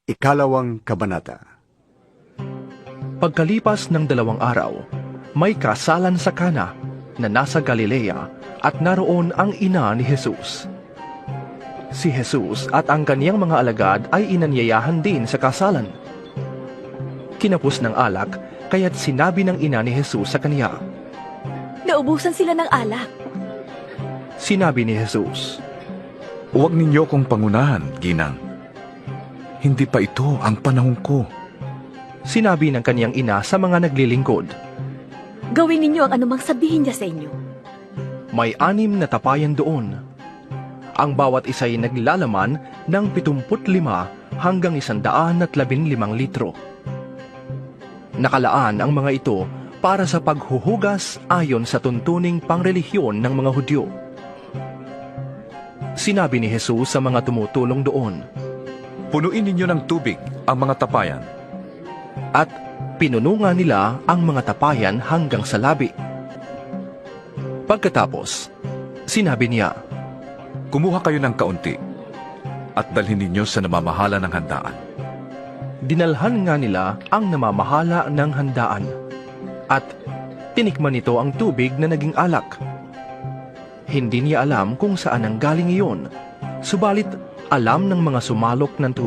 Ikalawang Kabanata. Pagkalipas ng 2 araw, may kasalan sa Kana na nasa Galilea at naroon ang ina ni Jesus. Si Jesus at ang kaniyang mga alagad ay inanyayahan din sa kasalan. Kinapos ng alak, kaya't sinabi ng ina ni Jesus sa kaniya. Naubusan sila ng alak. Sinabi ni Jesus, Huwag ninyo kong pangunahan, ginang. Hindi pa ito ang panahon ko. Sinabi ng kaniyang ina sa mga naglilingkod. Gawin ninyo ang anumang sabihin niya sa inyo. May 6 na tapayan doon. Ang bawat isa'y naglalaman ng 75 hanggang 115 litro. Nakalaan ang mga ito para sa paghuhugas ayon sa tuntuning pangrelihiyon ng mga Hudyo. Sinabi ni Jesus sa mga tumutulong doon, Punuin ninyo ng tubig ang mga tapayan. at pinunungan nila ang mga tapayan hanggang sa labi. Pagkatapos, sinabi niya, Kumuha kayo ng kaunti at dalhin ninyo sa namamahala ng handaan. dinalhan nga nila ang namamahala ng handaan, at tinikman nito ang tubig na naging alak. Hindi niya alam kung saan ang galing iyon, subalit alam ng mga sumalok ng tubig